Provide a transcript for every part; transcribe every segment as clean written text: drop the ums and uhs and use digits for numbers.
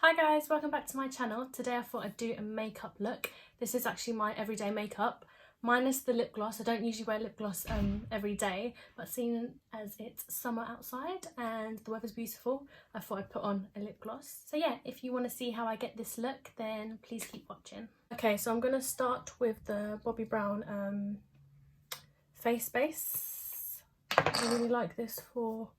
Hi guys, welcome back to my channel. Today I thought I'd do a makeup look. This is actually my everyday makeup, minus the lip gloss. I don't usually wear lip gloss every day, but seeing as it's summer outside and the weather's beautiful, I thought I'd put on a lip gloss. So yeah, if you want to see how I get this look, then please keep watching. Okay, so I'm going to start with the Bobbi Brown face base. I really like this for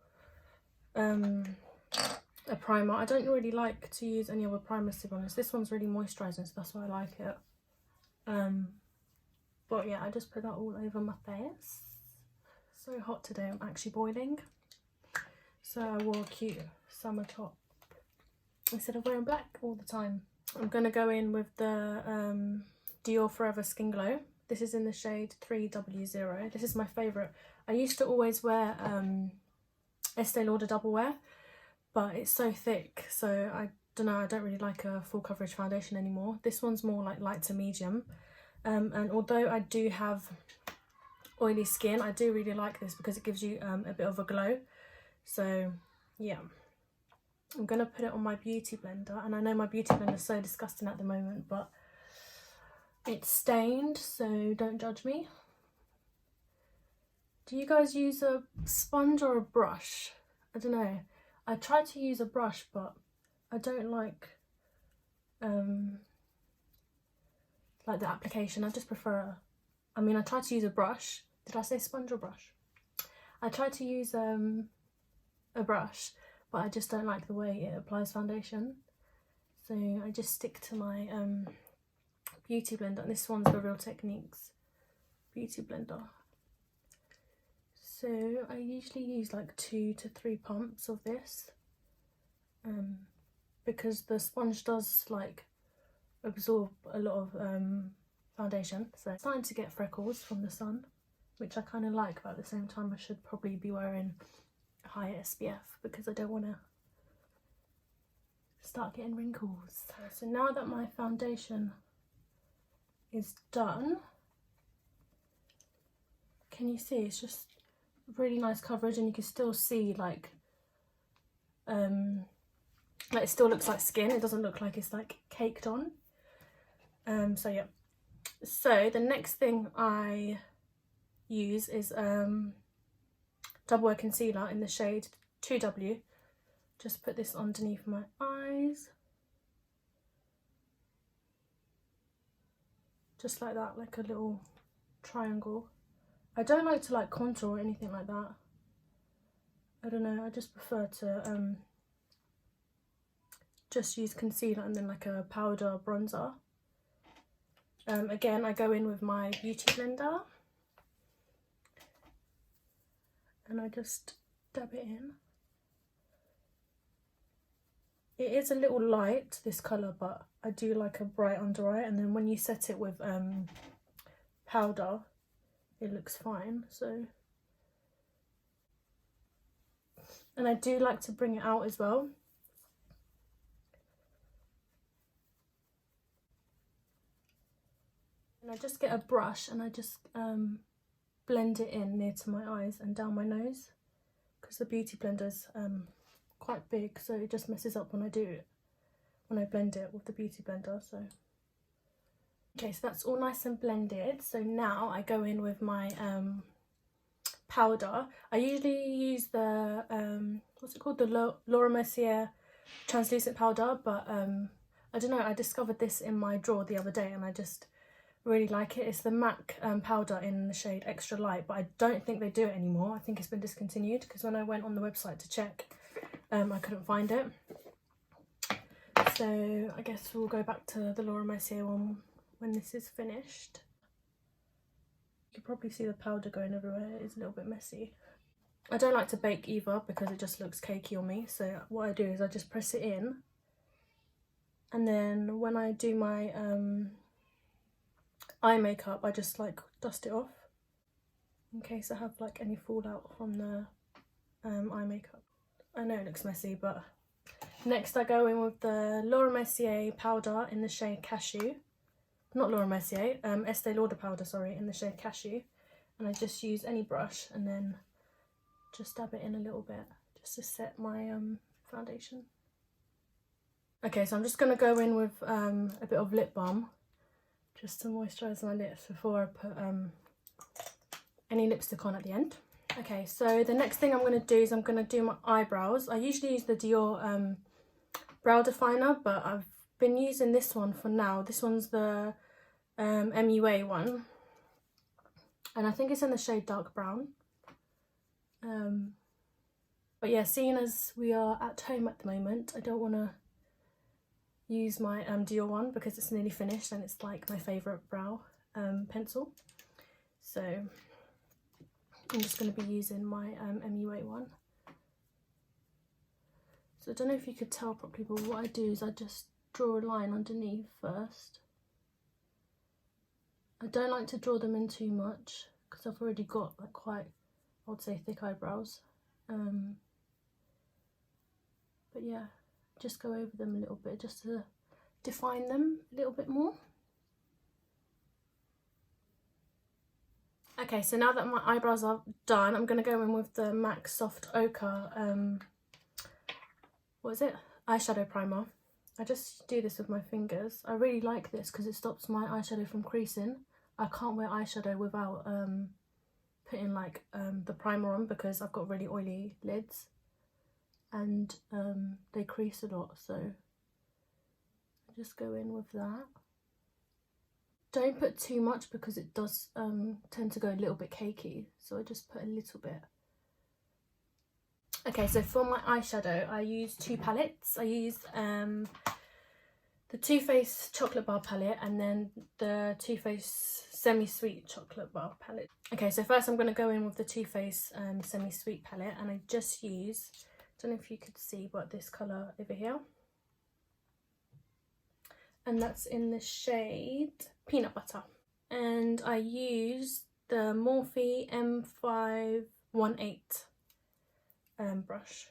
a primer. I don't really like to use any other primers, to be honest. This one's really moisturising, so that's why I like it. But yeah, I just put that all over my face. So hot today, I'm actually boiling. So I wore a cute summer top instead of wearing black all the time. I'm going to go in with the Dior Forever Skin Glow. This is in the shade 3W0. This is my favourite. I used to always wear Estee Lauder Double Wear, but it's so thick, so I don't know, I don't really like a full coverage foundation anymore. This one's more like light to medium, and although I do have oily skin, I do really like this because it gives you a bit of a glow. So yeah, I'm gonna put it on my beauty blender, and I know my beauty blender is so disgusting at the moment, but it's stained, so don't judge me. Do you guys use a sponge or a brush? I don't know. I tried to use a brush, but I don't like the application. I just prefer I tried to use a brush. Did I say sponge or brush? I tried to use a brush, but I just don't like the way it applies foundation. So I just stick to my beauty blender, and this one's the Real Techniques beauty blender. So I usually use like 2 to 3 pumps of this, because the sponge does like absorb a lot of foundation. So it's starting to get freckles from the sun, which I kind of like, but at the same time I should probably be wearing a high SPF because I don't want to start getting wrinkles. So now that my foundation is done, can you see it's just really nice coverage, and you can still see like it still looks like skin. It doesn't look like it's like caked on. So yeah, so the next thing I use is Double Wear Concealer in the shade 2W. Just put this underneath my eyes, just like that, like a little triangle. I don't like to like contour or anything like that. I don't know, I just prefer to just use concealer and then like a powder bronzer. Again, I go in with my beauty blender and I just dab it in. It is a little light, this colour, but I do like a bright under eye, and then when you set it with powder, it looks fine. So, and I do like to bring it out as well. And I just get a brush and I just blend it in near to my eyes and down my nose, because the beauty blender's quite big, so it just messes up when I do it, when I blend it with the beauty blender. So okay, so that's all nice and blended. So now I go in with my powder. I usually use the what's it called, the Laura Mercier translucent powder, but I don't know, I discovered this in my drawer the other day and I just really like it. It's the MAC powder in the shade Extra Light, but I don't think they do it anymore. I think it's been discontinued, because when I went on the website to check, I couldn't find it. So I guess we'll go back to the Laura Mercier one when this is finished. You can probably see the powder going everywhere. It's a little bit messy. I don't like to bake either because it just looks cakey on me. So what I do is I just press it in, and then when I do my eye makeup, I just like dust it off in case I have like any fallout from the eye makeup. I know it looks messy, but next I go in with the Laura Mercier powder in the shade Cashew. Not Laura Mercier, Estee Lauder powder, sorry, in the shade Cashew. And I just use any brush and then just dab it in a little bit just to set my foundation. Okay, so I'm just going to go in with a bit of lip balm just to moisturise my lips before I put any lipstick on at the end. Okay, so the next thing I'm going to do is I'm going to do my eyebrows. I usually use the Dior brow definer, but I've been using this one for now. This one's the MUA one, and I think it's in the shade dark brown. But yeah, seeing as we are at home at the moment, I don't want to use my Dior one because it's nearly finished and it's like my favourite brow pencil. So I'm just going to be using my MUA one. So I don't know if you could tell properly, but what I do is I just draw a line underneath first. I don't like to draw them in too much because I've already got like quite, I would say, thick eyebrows. But yeah, just go over them a little bit just to define them a little bit more. Okay, so now that my eyebrows are done, I'm going to go in with the MAC Soft Ochre, what is it? Eyeshadow primer. I just do this with my fingers. I really like this because it stops my eyeshadow from creasing. I can't wear eyeshadow without putting like the primer on because I've got really oily lids and they crease a lot, so I just go in with that. Don't put too much because it does tend to go a little bit cakey, so I just put a little bit. Okay, so for my eyeshadow I use two palettes. I use the Too Faced Chocolate Bar palette and then the Too Faced Semi-Sweet Chocolate Bar palette. Okay, so first I'm going to go in with the Too Faced Semi-Sweet palette, and I just use, I don't know if you could see, but this colour over here. And that's in the shade Peanut Butter. And I use the Morphe M518 brush.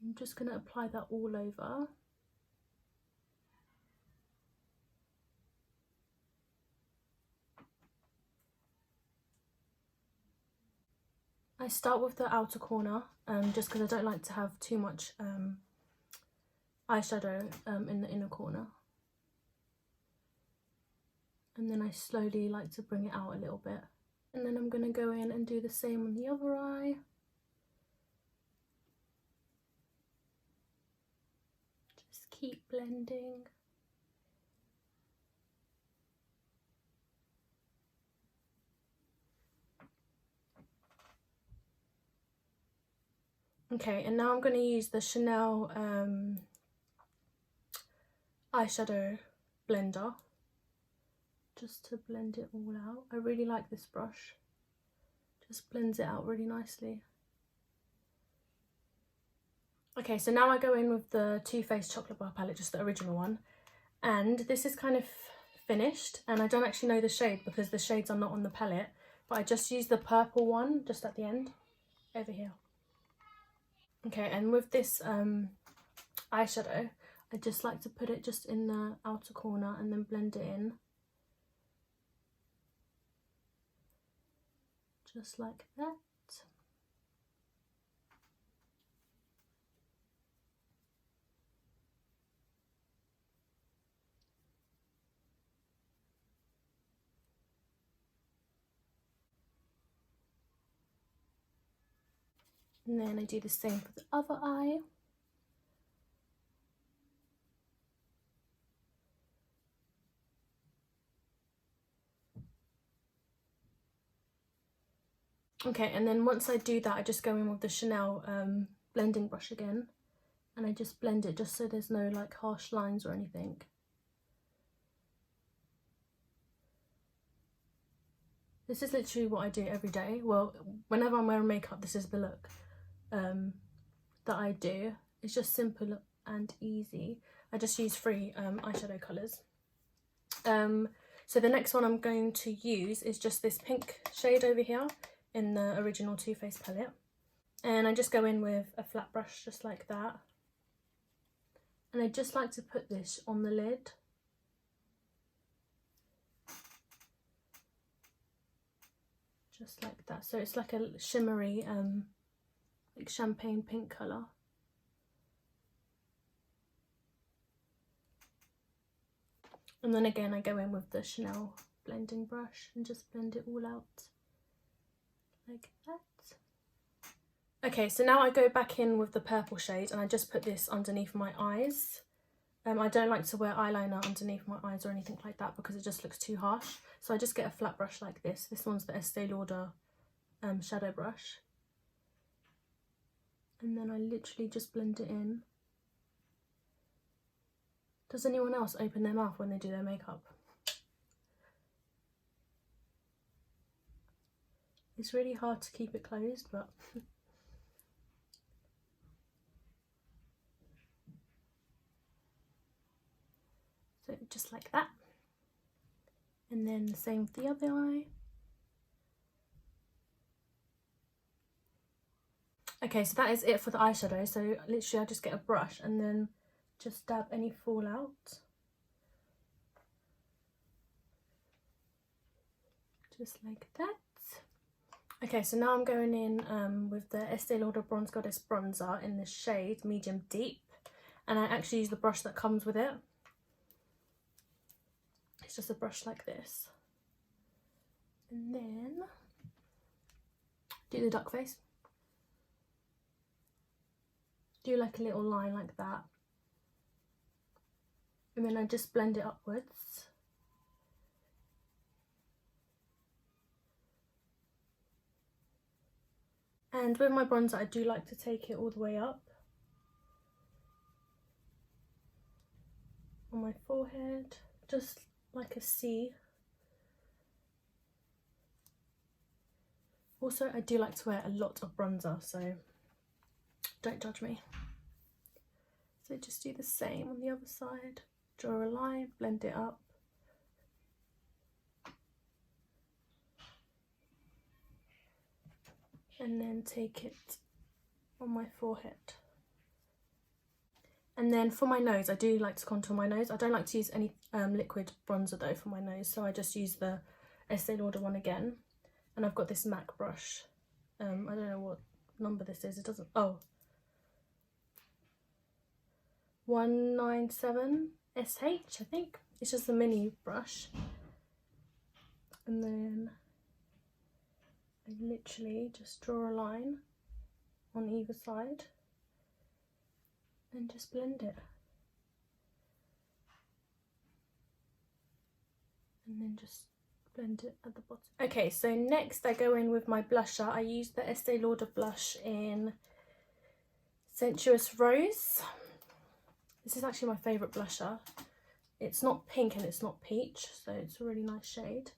I'm just going to apply that all over. I start with the outer corner just because I don't like to have too much eyeshadow in the inner corner. And then I slowly like to bring it out a little bit. And then I'm going to go in and do the same on the other eye. Just keep blending. Okay, and now I'm going to use the Chanel eyeshadow blender just to blend it all out. I really like this brush. Just blends it out really nicely. Okay, so now I go in with the Too Faced Chocolate Bar palette, just the original one. And this is kind of finished, and I don't actually know the shade because the shades are not on the palette, but I just use the purple one just at the end, over here. Okay, and with this eyeshadow, I just like to put it just in the outer corner and then blend it in. Just like that. And then I do the same for the other eye. Okay, and then once I do that, I just go in with the Chanel blending brush again, and I just blend it just so there's no like harsh lines or anything. This is literally what I do every day. Well, whenever I'm wearing makeup, this is the look that I do. It's just simple and easy. I just use 3 eyeshadow colours. So the next one I'm going to use is just this pink shade over here in the original Too Faced palette. And I just go in with a flat brush just like that. And I just like to put this on the lid. Just like that. So it's like a shimmery like champagne pink colour. And then again I go in with the Chanel blending brush and just blend it all out like that. Okay, so now I go back in with the purple shade and I just put this underneath my eyes. I don't like to wear eyeliner underneath my eyes or anything like that because it just looks too harsh. So I just get a flat brush like this. This one's the Estee Lauder shadow brush. And then I literally just blend it in. Does anyone else open their mouth when they do their makeup? It's really hard to keep it closed, but... So just like that. And then the same with the other eye. Okay, so that is it for the eyeshadow. So literally I just get a brush and then just dab any fallout. Just like that. Okay, so now I'm going in with the Estee Lauder Bronze Goddess bronzer in the shade Medium Deep. And I actually use the brush that comes with it. It's just a brush like this. And then do the duck face. Do like a little line like that. And then I just blend it upwards. And with my bronzer, I do like to take it all the way up on my forehead, just like a C. Also, I do like to wear a lot of bronzer, so don't judge me. So just do the same on the other side. Draw a line, blend it up. And then take it on my forehead. And then for my nose, I do like to contour my nose. I don't like to use any liquid bronzer though for my nose, so I just use the Estee Lauder one again. And I've got this MAC brush. I don't know what number this is. It doesn't. Oh, 197 SH, I think. It's just a mini brush. And then I literally just draw a line on either side and just blend it. And then just blend it at the bottom. Okay, so next I go in with my blusher. I use the Estee Lauder blush in Sensuous Rose. This is actually my favourite blusher. It's not pink and it's not peach, so it's a really nice shade.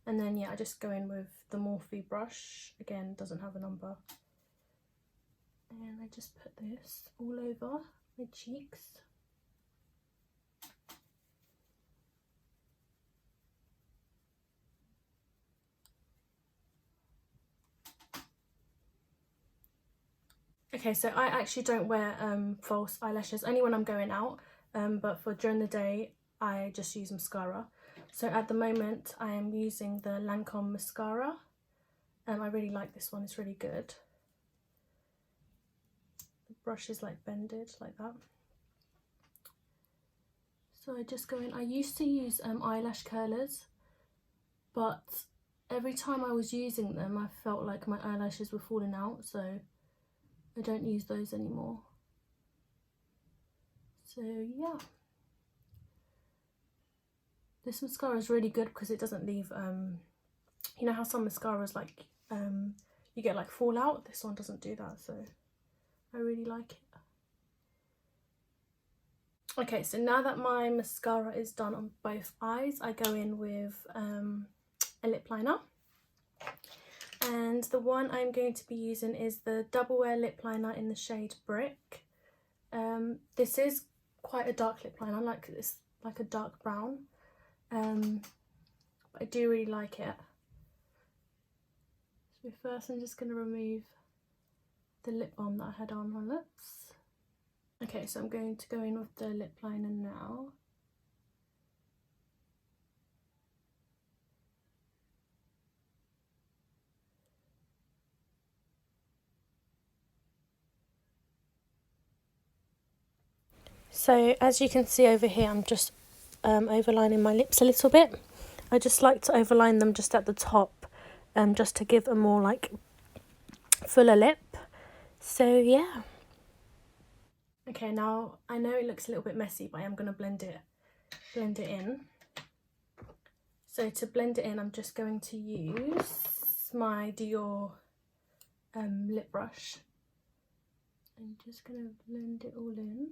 And then yeah, I just go in with the Morphe brush. Again, doesn't have a number. And I just put this all over my cheeks. Okay, so I actually don't wear false eyelashes, only when I'm going out, but for during the day I just use mascara. So at the moment I am using the Lancome mascara. I really like this one, it's really good. The brush is like bended like that. So I just go in. I used to use eyelash curlers, but every time I was using them I felt like my eyelashes were falling out, so I don't use those anymore. So yeah, this mascara is really good because it doesn't leave you know how some mascaras like you get like fallout. This one doesn't do that, so I really like it. Okay, so now that my mascara is done on both eyes, I go in with a lip liner. And the one I'm going to be using is the Double Wear lip liner in the shade Brick. This is quite a dark lip liner, like this, like a dark brown. But I do really like it. So first I'm just going to remove the lip balm that I had on my lips. Okay, so I'm going to go in with the lip liner now. So as you can see over here, I'm just overlining my lips a little bit. I just like to overline them just at the top, just to give a more like fuller lip. So yeah. Okay, now I know it looks a little bit messy, but I am going to blend it in. So to blend it in, I'm just going to use my Dior lip brush. I'm just going to blend it all in.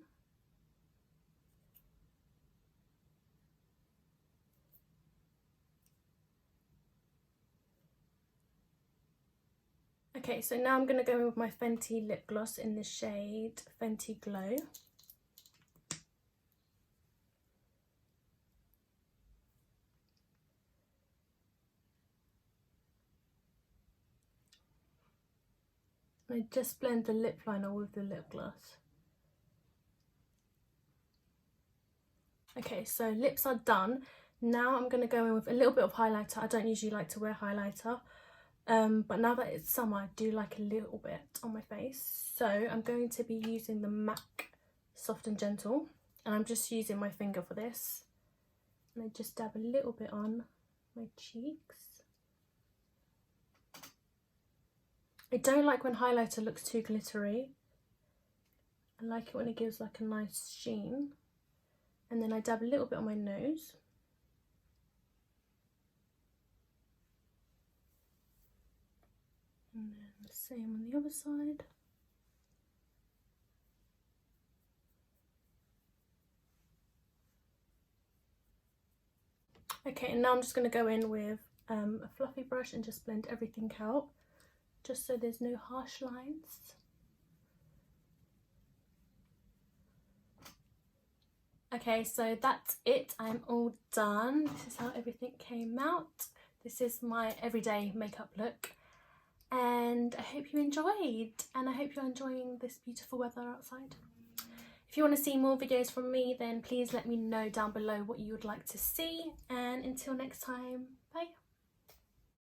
Okay, so now I'm going to go in with my Fenty lip gloss in the shade Fenty Glow. I just blend the lip liner with the lip gloss. Okay, so lips are done. Now I'm going to go in with a little bit of highlighter. I don't usually like to wear highlighter, but now that it's summer, I do like a little bit on my face. So I'm going to be using the MAC Soft and Gentle, and I'm just using my finger for this. And I just dab a little bit on my cheeks. I don't like when highlighter looks too glittery. I like it when it gives like a nice sheen. And then I dab a little bit on my nose. And then the same on the other side. Okay, and now I'm just going to go in with a fluffy brush and just blend everything out, just so there's no harsh lines. Okay, so that's it. I'm all done. This is how everything came out. This is my everyday makeup look. And I hope you enjoyed, and I hope you're enjoying this beautiful weather outside. If you want to see more videos from me, then please let me know down below what you would like to see. And until next time,